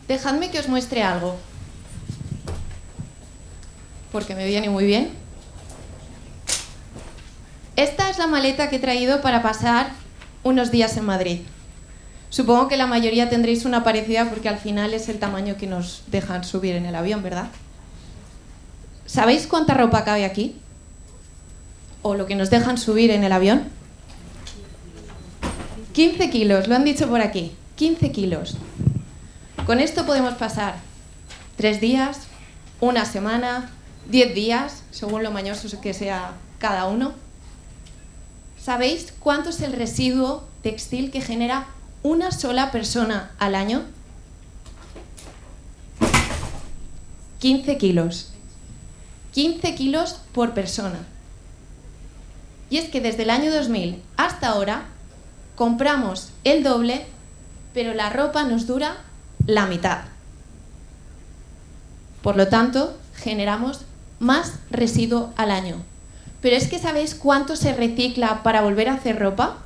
Dejadme que os muestre algo, porque me viene muy bien. Esta es la maleta que he traído para pasar unos días en Madrid. Supongo que la mayoría tendréis una parecida porque al final es el tamaño que nos dejan subir en el avión, ¿verdad? ¿Sabéis cuánta ropa cabe aquí? ¿O lo que nos dejan subir en el avión? 15 kilos, lo han dicho por aquí. 15 kilos. Con esto podemos pasar 3 días, una semana, 10 días, según lo mañoso que sea cada uno. ¿Sabéis cuánto es el residuo textil que genera una sola persona al año? 15 kilos. 15 kilos por persona. Y es que desde el año 2000 hasta ahora compramos el doble, pero la ropa nos dura la mitad. Por lo tanto, generamos más residuo al año. Pero es que ¿sabéis cuánto se recicla para volver a hacer ropa?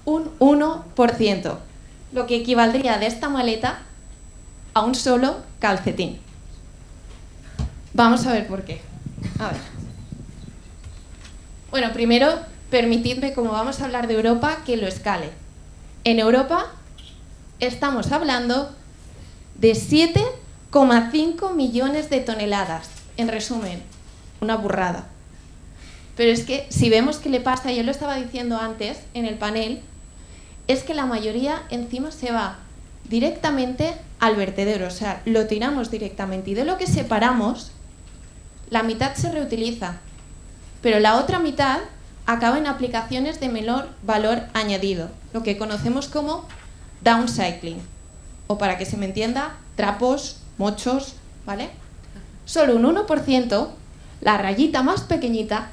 Un 1%, lo que equivaldría de esta maleta a un solo calcetín. Vamos a ver por qué. A ver. Bueno, primero, permitidme, como vamos a hablar de Europa, que lo escale. En Europa estamos hablando de 7,5 millones de toneladas. En resumen, una burrada. Pero es que si vemos qué le pasa, yo lo estaba diciendo antes en el panel, es que la mayoría encima se va directamente al vertedero, o sea, lo tiramos directamente. Y de lo que separamos, la mitad se reutiliza, pero la otra mitad acaba en aplicaciones de menor valor añadido, lo que conocemos como downcycling, o para que se me entienda, trapos, mochos, ¿vale? Solo un 1%, la rayita más pequeñita,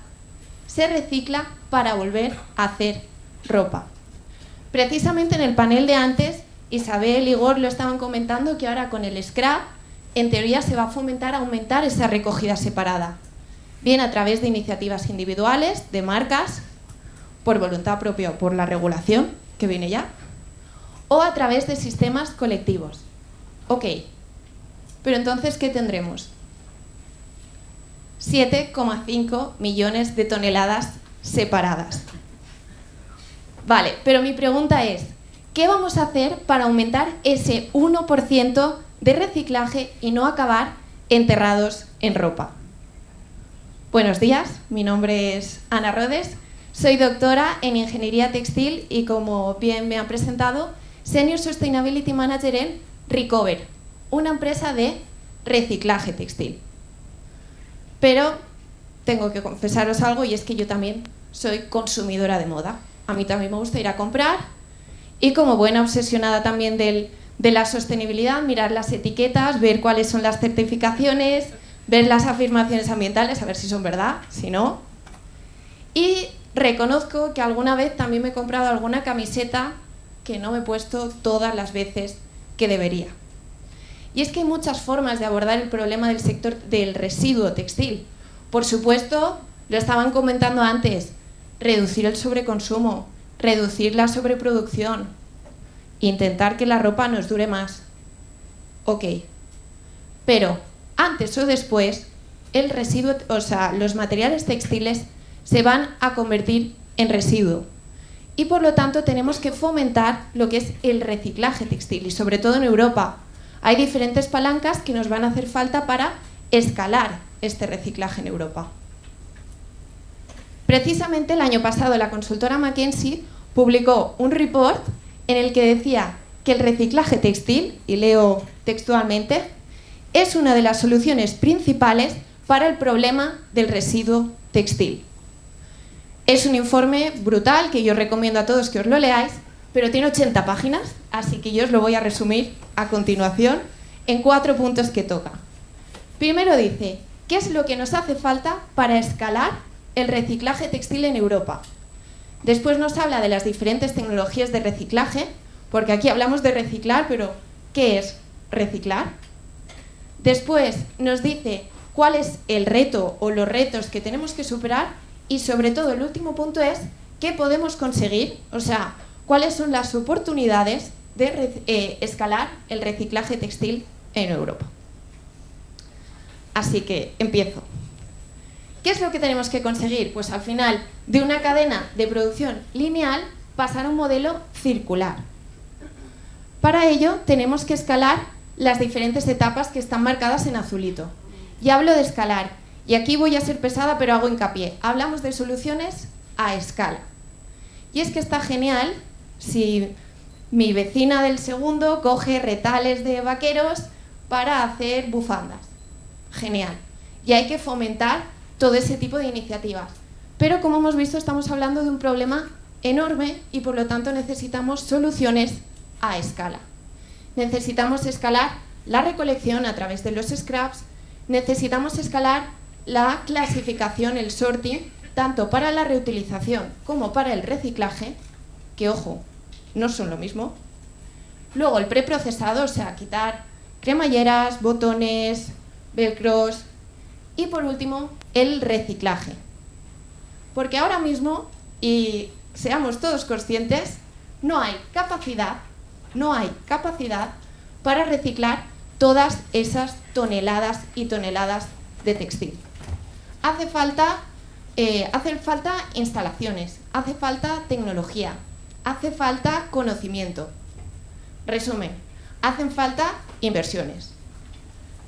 se recicla para volver a hacer ropa. Precisamente en el panel de antes, Isabel y Igor lo estaban comentando que ahora con el scrap, en teoría se va a fomentar aumentar esa recogida separada, bien a través de iniciativas individuales, de marcas, por voluntad propia o por la regulación, que viene ya, o a través de sistemas colectivos. Ok, pero entonces, ¿qué tendremos? 7,5 millones de toneladas separadas. Vale, pero mi pregunta es, ¿qué vamos a hacer para aumentar ese 1% de reciclaje y no acabar enterrados en ropa? Buenos días, mi nombre es Ana Rodes, soy doctora en Ingeniería Textil y, como bien me han presentado, Senior Sustainability Manager en Recover, una empresa de reciclaje textil. Pero tengo que confesaros algo, y es que yo también soy consumidora de moda. A mí también me gusta ir a comprar y, como buena obsesionada también de la sostenibilidad, mirar las etiquetas, ver cuáles son las certificaciones, ver las afirmaciones ambientales, a ver si son verdad, si no. Y reconozco que alguna vez también me he comprado alguna camiseta que no me he puesto todas las veces que debería. Y es que hay muchas formas de abordar el problema del sector del residuo textil. Por supuesto, lo estaban comentando antes, reducir el sobreconsumo, reducir la sobreproducción, intentar que la ropa nos dure más. Ok, pero antes o después, el residuo, o sea, los materiales textiles se van a convertir en residuo. Y por lo tanto tenemos que fomentar lo que es el reciclaje textil, y sobre todo en Europa. Hay diferentes palancas que nos van a hacer falta para escalar este reciclaje en Europa. Precisamente el año pasado la consultora McKinsey publicó un report en el que decía que el reciclaje textil, y leo textualmente, es una de las soluciones principales para el problema del residuo textil. Es un informe brutal que yo recomiendo a todos que os lo leáis, pero tiene 80 páginas, así que yo os lo voy a resumir a continuación en 4 puntos que toca. Primero dice, ¿qué es lo que nos hace falta para escalar el reciclaje textil en Europa? Después nos habla de las diferentes tecnologías de reciclaje, porque aquí hablamos de reciclar, pero ¿qué es reciclar? Después nos dice cuál es el reto o los retos que tenemos que superar, y sobre todo el último punto es ¿qué podemos conseguir? O sea, ¿cuáles son las oportunidades de escalar el reciclaje textil en Europa. Así que empiezo. ¿Qué es lo que tenemos que conseguir? Pues al final, de una cadena de producción lineal, pasar a un modelo circular. Para ello, tenemos que escalar las diferentes etapas que están marcadas en azulito. Y hablo de escalar, y aquí voy a ser pesada, pero hago hincapié. Hablamos de soluciones a escala. Y es que está genial si mi vecina del segundo coge retales de vaqueros para hacer bufandas. Genial. Y hay que fomentar todo ese tipo de iniciativas. Pero como hemos visto, estamos hablando de un problema enorme y por lo tanto necesitamos soluciones a escala. Necesitamos escalar la recolección a través de los scraps, necesitamos escalar la clasificación, el sorting, tanto para la reutilización como para el reciclaje, que ojo, no son lo mismo. Luego el preprocesado, o sea, quitar cremalleras, botones, velcros. Y por último, el reciclaje. Porque ahora mismo, y seamos todos conscientes, no hay capacidad para reciclar todas esas toneladas y toneladas de textil. Hacen falta instalaciones, hace falta tecnología, hace falta conocimiento. Resumen, hacen falta inversiones.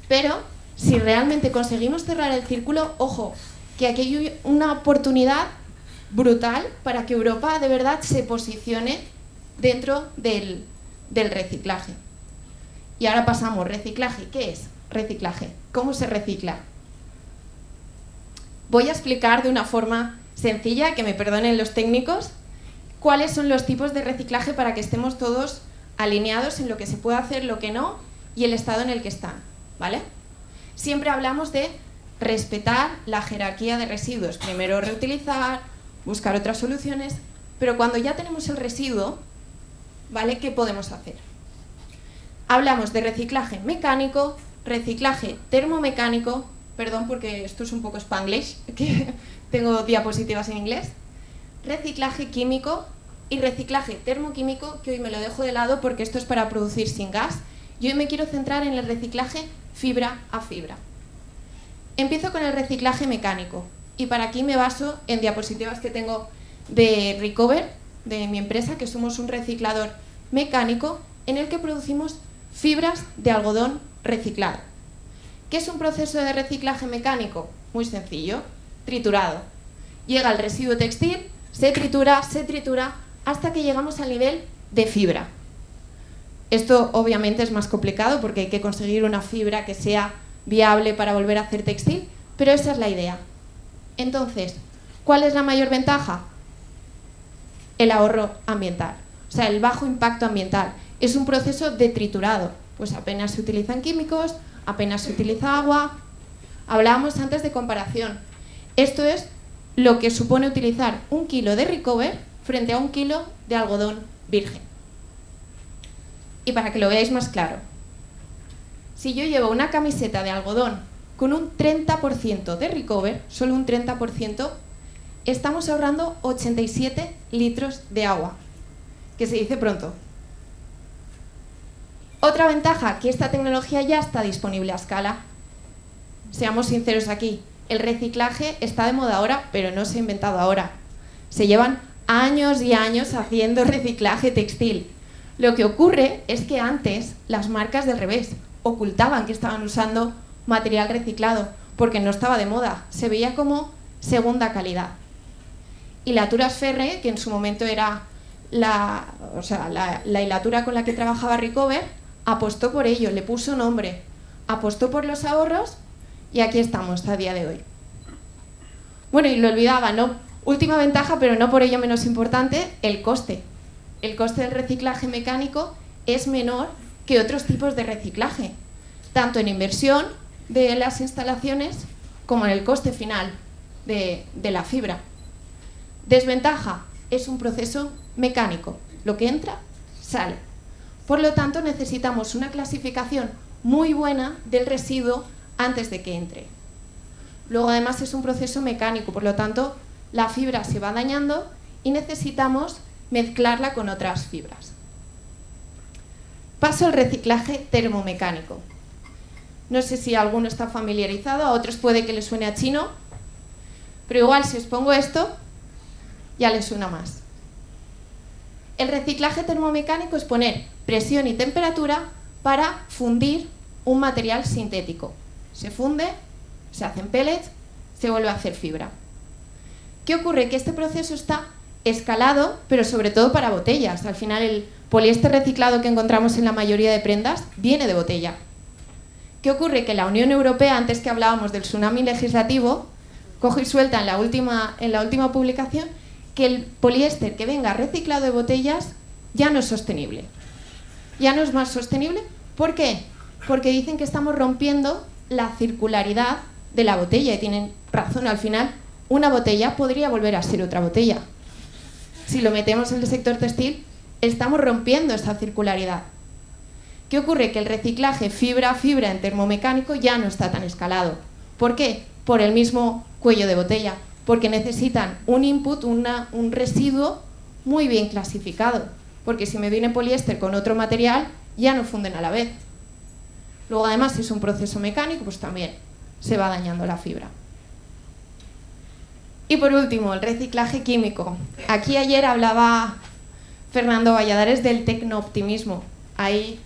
Pero si realmente conseguimos cerrar el círculo, ojo, que aquí hay una oportunidad brutal para que Europa de verdad se posicione dentro del reciclaje. Y ahora pasamos, reciclaje. ¿Qué es reciclaje? ¿Cómo se recicla? Voy a explicar de una forma sencilla, que me perdonen los técnicos, cuáles son los tipos de reciclaje para que estemos todos alineados en lo que se puede hacer, lo que no, y el estado en el que están, ¿vale? Siempre hablamos de respetar la jerarquía de residuos. Primero reutilizar, buscar otras soluciones, pero cuando ya tenemos el residuo, ¿vale? ¿Qué podemos hacer? Hablamos de reciclaje mecánico, reciclaje termomecánico, perdón porque esto es un poco spanglish, que tengo diapositivas en inglés, reciclaje químico y reciclaje termoquímico, que hoy me lo dejo de lado porque esto es para producir sin gas, y hoy me quiero centrar en el reciclaje fibra a fibra. Empiezo con el reciclaje mecánico, y para aquí me baso en diapositivas que tengo de Recover, de mi empresa, que somos un reciclador mecánico en el que producimos fibras de algodón reciclado. ¿Qué es un proceso de reciclaje mecánico? Muy sencillo, triturado. Llega el residuo textil, se tritura, hasta que llegamos al nivel de fibra. Esto obviamente es más complicado porque hay que conseguir una fibra que sea viable para volver a hacer textil, pero esa es la idea. Entonces, ¿cuál es la mayor ventaja? El ahorro ambiental, o sea, el bajo impacto ambiental. Es un proceso de triturado, pues apenas se utilizan químicos, apenas se utiliza agua. Hablábamos antes de comparación. Esto es lo que supone utilizar 1 kilo de Recover frente a 1 kilo de algodón virgen. Y para que lo veáis más claro, si yo llevo una camiseta de algodón con un 30% de Recover, solo un 30%, estamos ahorrando 87 litros de agua, que se dice pronto. Otra ventaja, que esta tecnología ya está disponible a escala. Seamos sinceros aquí, el reciclaje está de moda ahora, pero no se ha inventado ahora. Se llevan años y años haciendo reciclaje textil. Lo que ocurre es que antes las marcas del revés ocultaban que estaban usando material reciclado, porque no estaba de moda, se veía como segunda calidad. Y la Turasferre, que en su momento era la hilatura con la que trabajaba Recover, apostó por ello, le puso nombre, apostó por los ahorros y aquí estamos a día de hoy. Bueno, y lo olvidaba, ¿no? Última ventaja, pero no por ello menos importante, el coste. El coste del reciclaje mecánico es menor que otros tipos de reciclaje, tanto en inversión de las instalaciones como en el coste final de la fibra. Desventaja, es un proceso mecánico, lo que entra, sale. Por lo tanto, necesitamos una clasificación muy buena del residuo antes de que entre. Luego, además, es un proceso mecánico, por lo tanto, la fibra se va dañando y necesitamos mezclarla con otras fibras. Paso al reciclaje termomecánico. No sé si alguno está familiarizado, a otros puede que les suene a chino, pero igual si os pongo esto, ya les suena más. El reciclaje termomecánico es poner presión y temperatura para fundir un material sintético. Se funde, se hacen pellets, se vuelve a hacer fibra. ¿Qué ocurre? Que este proceso está escalado, pero sobre todo para botellas. Al final el poliéster reciclado que encontramos en la mayoría de prendas viene de botella. ¿Qué ocurre? Que la Unión Europea, antes que hablábamos del tsunami legislativo, coge y suelta en la última publicación que el poliéster que venga reciclado de botellas ya no es sostenible. Ya no es más sostenible. ¿Por qué? Porque dicen que estamos rompiendo la circularidad de la botella y tienen razón. Al final, una botella podría volver a ser otra botella. Si lo metemos en el sector textil, estamos rompiendo esa circularidad. ¿Qué ocurre? Que el reciclaje fibra a fibra en termomecánico ya no está tan escalado. ¿Por qué? Por el mismo cuello de botella. Porque necesitan un input, un residuo muy bien clasificado. Porque si me viene poliéster con otro material, ya no funden a la vez. Luego, además, si es un proceso mecánico, pues también se va dañando la fibra. Y por último, el reciclaje químico. Aquí ayer hablaba Fernando Valladares del tecnooptimismo. Hay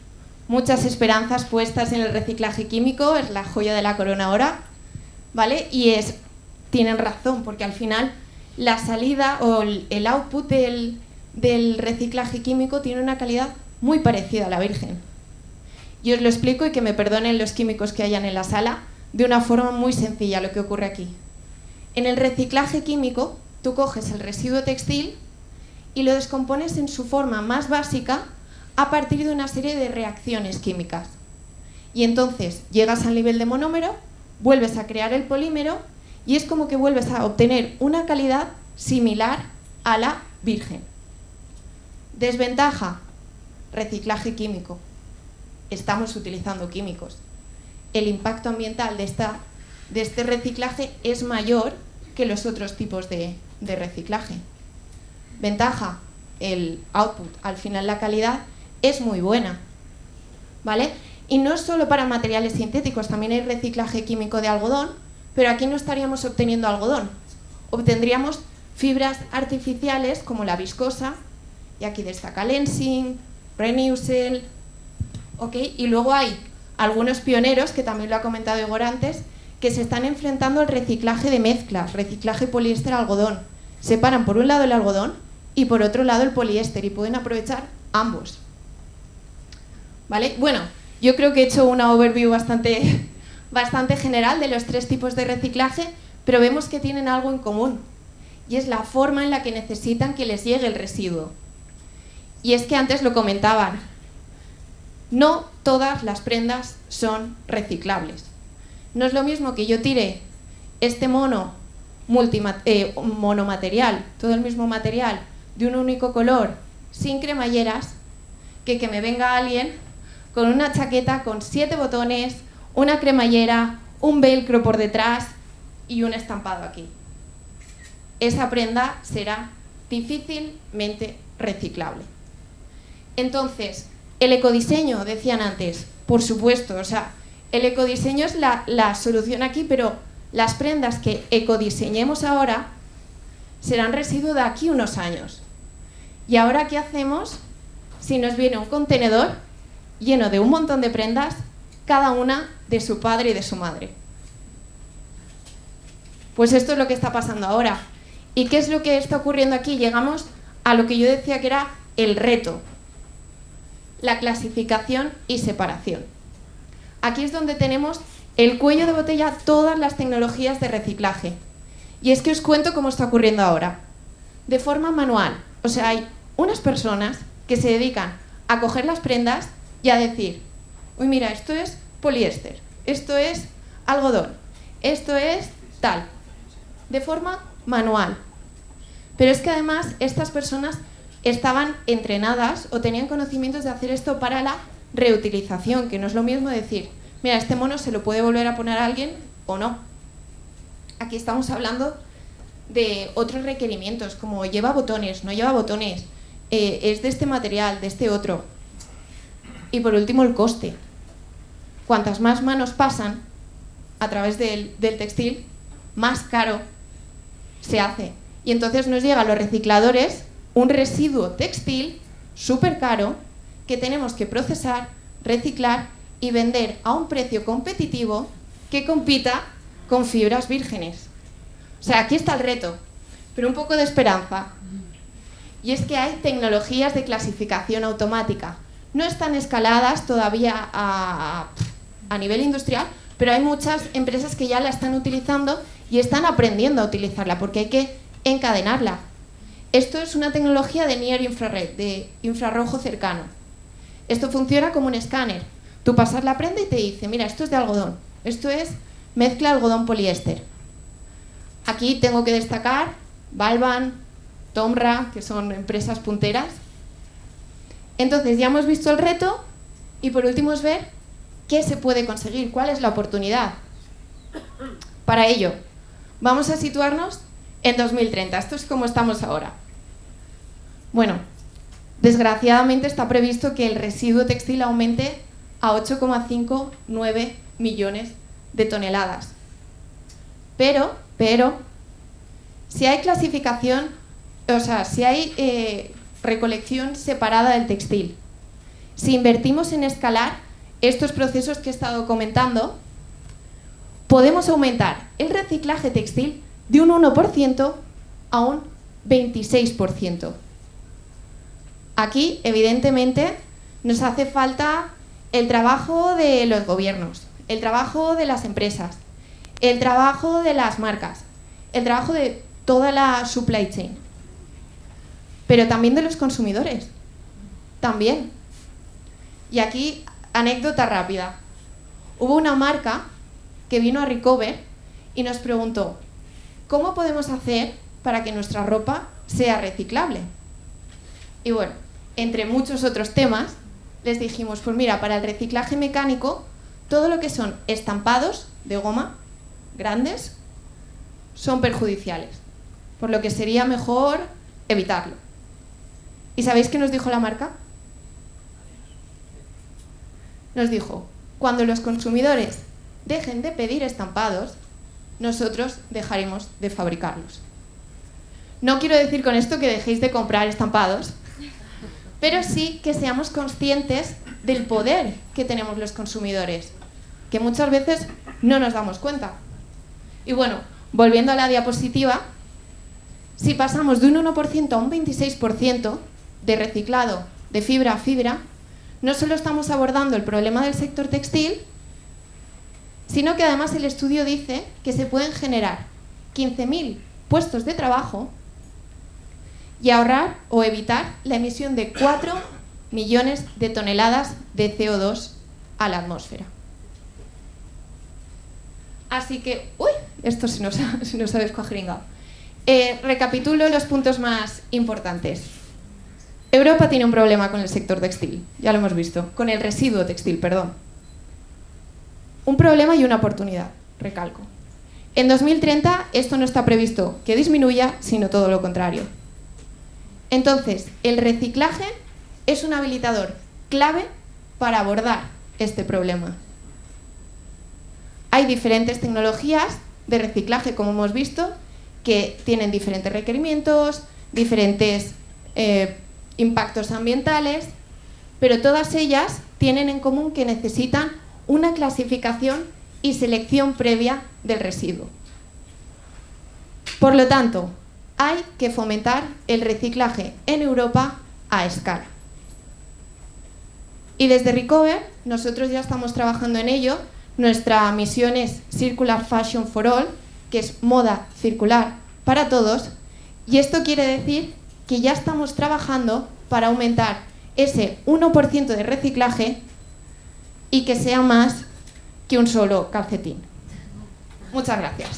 muchas esperanzas puestas en el reciclaje químico, es la joya de la corona ahora, ¿vale? Y tienen razón, porque al final la salida o el output del reciclaje químico tiene una calidad muy parecida a la virgen. Y os lo explico y que me perdonen los químicos que hayan en la sala, de una forma muy sencilla lo que ocurre aquí. En el reciclaje químico, tú coges el residuo textil y lo descompones en su forma más básica a partir de una serie de reacciones químicas. Y entonces llegas al nivel de monómero, vuelves a crear el polímero y es como que vuelves a obtener una calidad similar a la virgen. Desventaja, reciclaje químico. Estamos utilizando químicos. El impacto ambiental de este reciclaje es mayor que los otros tipos de reciclaje. Ventaja, el output, al final la calidad es muy buena, ¿vale? Y no solo para materiales sintéticos, también hay reciclaje químico de algodón, pero aquí no estaríamos obteniendo algodón, obtendríamos fibras artificiales como la viscosa, y aquí destaca Lenzing, Renewcell, ¿ok? Y luego hay algunos pioneros, que también lo ha comentado Igor antes, que se están enfrentando al reciclaje de mezclas, reciclaje poliéster-algodón. Separan por un lado el algodón y por otro lado el poliéster y pueden aprovechar ambos. ¿Vale? Bueno, yo creo que he hecho una overview bastante general de los tres tipos de reciclaje, pero vemos que tienen algo en común y es la forma en la que necesitan que les llegue el residuo. Y es que antes lo comentaban, no todas las prendas son reciclables. No es lo mismo que yo tire este monomaterial, todo el mismo material, de un único color, sin cremalleras, que me venga alguien con una chaqueta con 7 botones, una cremallera, un velcro por detrás y un estampado aquí. Esa prenda será difícilmente reciclable. Entonces, el ecodiseño, decían antes, por supuesto, o sea, el ecodiseño es la solución aquí, pero las prendas que ecodiseñemos ahora serán residuo de aquí unos años. ¿Y ahora qué hacemos si nos viene un contenedor lleno de un montón de prendas, cada una de su padre y de su madre? Pues esto es lo que está pasando ahora. ¿Y qué es lo que está ocurriendo aquí? Llegamos a lo que yo decía que era el reto: la clasificación y separación. Aquí es donde tenemos el cuello de botella, todas las tecnologías de reciclaje. Y es que os cuento cómo está ocurriendo ahora. De forma manual. O sea, hay unas personas que se dedican a coger las prendas y a decir, uy, mira, esto es poliéster, esto es algodón, esto es tal. De forma manual. Pero es que además estas personas estaban entrenadas o tenían conocimientos de hacer esto para la reutilización, que no es lo mismo decir, mira, este mono se lo puede volver a poner a alguien o no. Aquí estamos hablando de otros requerimientos, como lleva botones, no lleva botones, es de este material, de este otro. Y por último, el coste. Cuantas más manos pasan a través del textil, más caro se hace. Y entonces nos llega a los recicladores un residuo textil súper caro que tenemos que procesar, reciclar y vender a un precio competitivo que compita con fibras vírgenes. O sea, aquí está el reto, pero un poco de esperanza. Y es que hay tecnologías de clasificación automática. No están escaladas todavía a nivel industrial, pero hay muchas empresas que ya la están utilizando y están aprendiendo a utilizarla porque hay que encadenarla. Esto es una tecnología de Near Infrared, de infrarrojo cercano. Esto funciona como un escáner. Tú pasas la prenda y te dice, mira, esto es de algodón, esto es mezcla algodón-poliéster. Aquí tengo que destacar Balban, Tomra, que son empresas punteras. Entonces ya hemos visto el reto y por último es ver qué se puede conseguir, cuál es la oportunidad. Para ello, vamos a situarnos en 2030. Esto es como estamos ahora. Bueno, desgraciadamente está previsto que el residuo textil aumente a 8,59 millones de toneladas. Pero, si hay clasificación, o sea, si hay recolección separada del textil, si invertimos en escalar estos procesos que he estado comentando, podemos aumentar el reciclaje textil de un 1% a un 26%. Aquí, evidentemente, nos hace falta el trabajo de los gobiernos, el trabajo de las empresas, el trabajo de las marcas, el trabajo de toda la supply chain, pero también de los consumidores, también. Y aquí, anécdota rápida. Hubo una marca que vino a Recover y nos preguntó, ¿cómo podemos hacer para que nuestra ropa sea reciclable? Y bueno, entre muchos otros temas, les dijimos, pues mira, para el reciclaje mecánico, todo lo que son estampados de goma grandes son perjudiciales, por lo que sería mejor evitarlo. ¿Y sabéis qué nos dijo la marca? Nos dijo, cuando los consumidores dejen de pedir estampados, nosotros dejaremos de fabricarlos. No quiero decir con esto que dejéis de comprar estampados, pero sí que seamos conscientes del poder que tenemos los consumidores, que muchas veces no nos damos cuenta. Y bueno, volviendo a la diapositiva, si pasamos de un 1% a un 26% de reciclado de fibra a fibra, no solo estamos abordando el problema del sector textil, sino que además el estudio dice que se pueden generar 15.000 puestos de trabajo y ahorrar o evitar la emisión de 4 millones de toneladas de CO2 a la atmósfera. Así que, esto se nos ha descuajringado. Recapitulo los puntos más importantes. Europa tiene un problema con el sector textil, ya lo hemos visto, con el residuo textil, perdón. Un problema y una oportunidad, recalco. En 2030 esto no está previsto que disminuya, sino todo lo contrario. Entonces, el reciclaje es un habilitador clave para abordar este problema. Hay diferentes tecnologías de reciclaje, como hemos visto, que tienen diferentes requerimientos, diferentes impactos ambientales, pero todas ellas tienen en común que necesitan una clasificación y selección previa del residuo. Por lo tanto, hay que fomentar el reciclaje en Europa a escala. Y desde Recover, nosotros ya estamos trabajando en ello. Nuestra misión es Circular Fashion for All, que es moda circular para todos, y esto quiere decir que ya estamos trabajando para aumentar ese 1% de reciclaje y que sea más que un solo calcetín. Muchas gracias.